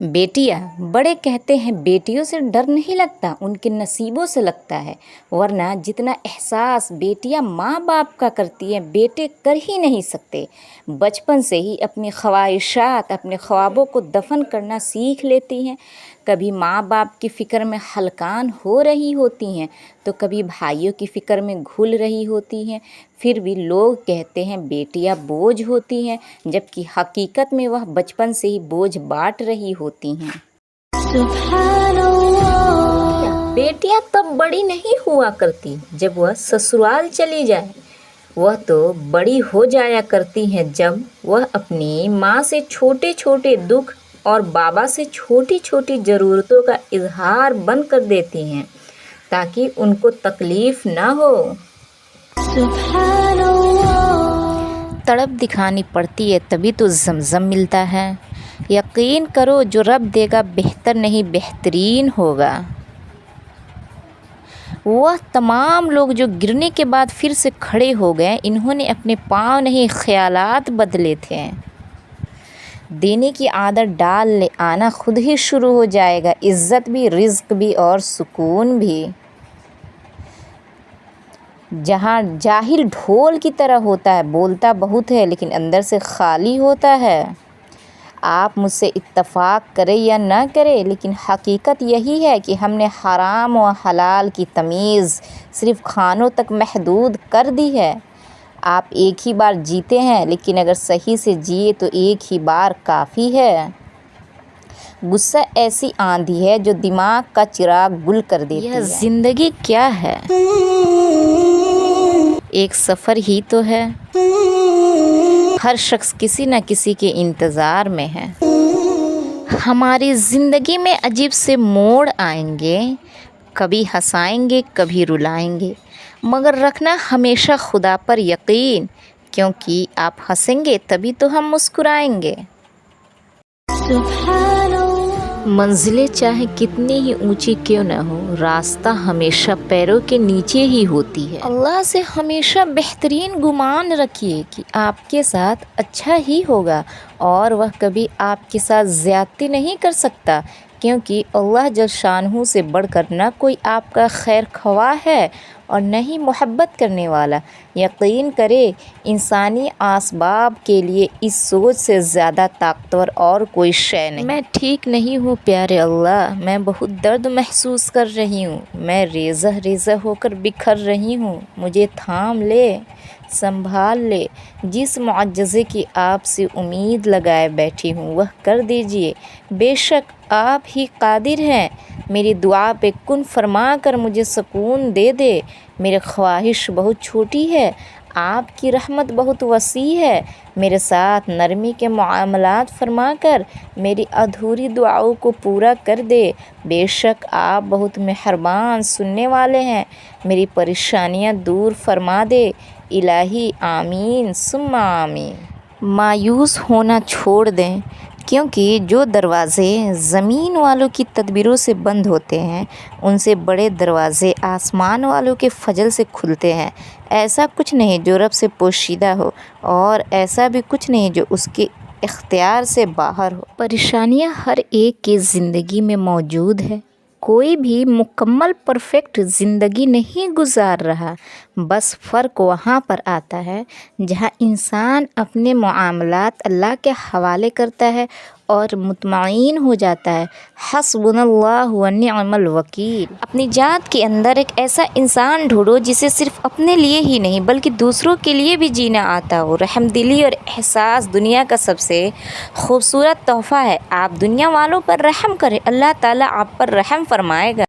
बेटियाँ बड़े कहते हैं बेटियों से डर नहीं लगता, उनके नसीबों से लगता है, वरना जितना एहसास बेटियाँ माँ बाप का करती हैं बेटे कर ही नहीं सकते। बचपन से ही अपनी ख्वाहिशात, अपने ख्वाबों को दफन करना सीख लेती हैं। कभी माँ बाप की फ़िक्र में हलकान हो रही होती हैं तो कभी भाइयों की फ़िक्र में घुल रही होती हैं। फिर भी लोग कहते हैं बेटियां बोझ होती हैं, जबकि हकीकत में वह बचपन से ही बोझ बांट रही होती हैं। बेटियां तब बड़ी नहीं हुआ करती जब वह ससुराल चली जाए, वह तो बड़ी हो जाया करती हैं जब वह अपनी माँ से छोटे छोटे दुख और बाबा से छोटी छोटी ज़रूरतों का इजहार बंद कर देती हैं ताकि उनको तकलीफ़ ना हो। तड़प दिखानी पड़ती है तभी तो ज़मज़म मिलता है। यकीन करो जो रब देगा बेहतर नहीं बेहतरीन होगा। वह तमाम लोग जो गिरने के बाद फिर से खड़े हो गए, इन्होंने अपने पाँव नहीं ख्यालात बदले थे। देने की आदत डाल ले, आना खुद ही शुरू हो जाएगा, इज़्ज़त भी, रिज़्क भी और सुकून भी। जहाँ जाहिल ढोल की तरह होता है, बोलता बहुत है लेकिन अंदर से खाली होता है। आप मुझसे इत्तफ़ाक़ करें या ना करें, लेकिन हकीकत यही है कि हमने हराम और हलाल की तमीज़ सिर्फ़ खानों तक महदूद कर दी है। आप एक ही बार जीते हैं, लेकिन अगर सही से जिए तो एक ही बार काफ़ी है। गुस्सा ऐसी आंधी है जो दिमाग का चिराग गुल कर देती है। यह ज़िंदगी क्या है? एक सफ़र ही तो है। हर शख्स किसी न किसी के इंतज़ार में है। हमारी ज़िंदगी में अजीब से मोड़ आएंगे, कभी हंसाएंगे कभी रुलाएंगे, मगर रखना हमेशा खुदा पर यकीन, क्योंकि आप हंसेंगे तभी तो हम मुस्कुराएंगे। मंजिलें चाहे कितनी ही ऊंची क्यों न हो, रास्ता हमेशा पैरों के नीचे ही होती है। अल्लाह से हमेशा बेहतरीन गुमान रखिए कि आपके साथ अच्छा ही होगा और वह कभी आपके साथ ज़्यादती नहीं कर सकता, क्योंकि अल्लाह जल शानहू से बढ़कर न कोई आपका खैर ख्वाह है और न ही मोहब्बत करने वाला। यकीन करे इंसानी आसबाब के लिए इस सोच से ज़्यादा ताकतवर और कोई शय नहीं। मैं ठीक नहीं हूँ प्यारे अल्लाह, मैं बहुत दर्द महसूस कर रही हूँ, मैं रेज़ह रेज़ह होकर बिखर रही हूँ, मुझे थाम ले, संभाल ले। जिस मुअज्जज़े की आपसे उम्मीद लगाए बैठी हूँ वह कर दीजिए। बेशक आप ही कादिर हैं। मेरी दुआ पे कुन फरमा कर मुझे सुकून दे दे। मेरी ख्वाहिश बहुत छोटी है, आपकी रहमत बहुत वसी है। मेरे साथ नरमी के मुआमलात फरमा कर मेरी अधूरी दुआओं को पूरा कर दे। बेशक आप बहुत मेहरबान सुनने वाले हैं। मेरी परेशानियां दूर फरमा दे। इलाही आमीन सुम्मा आमीन। मायूस होना छोड़ दें, क्योंकि जो दरवाज़े ज़मीन वालों की तदबीरों से बंद होते हैं उनसे बड़े दरवाज़े आसमान वालों के फजल से खुलते हैं। ऐसा कुछ नहीं जो रब से पोशीदा हो और ऐसा भी कुछ नहीं जो उसके इख्तियार से बाहर हो। परेशानियां हर एक की ज़िंदगी में मौजूद है। कोई भी मुकम्मल परफेक्ट ज़िंदगी नहीं गुजार रहा। बस फ़र्क वहाँ पर आता है जहाँ इंसान अपने मुआमलात अल्लाह के हवाले करता है और मुतमईन हो जाता है। हस्बुनल्लाहु व निअमल वकील। अपनी जात के अंदर एक ऐसा इंसान ढूंढो जिसे सिर्फ़ अपने लिए ही नहीं बल्कि दूसरों के लिए भी जीना आता हो। रहमदिली और एहसास दुनिया का सबसे खूबसूरत तोहफ़ा है। आप दुनिया वालों पर रहम करें, अल्लाह ताला आप पर रहम फरमाएगा।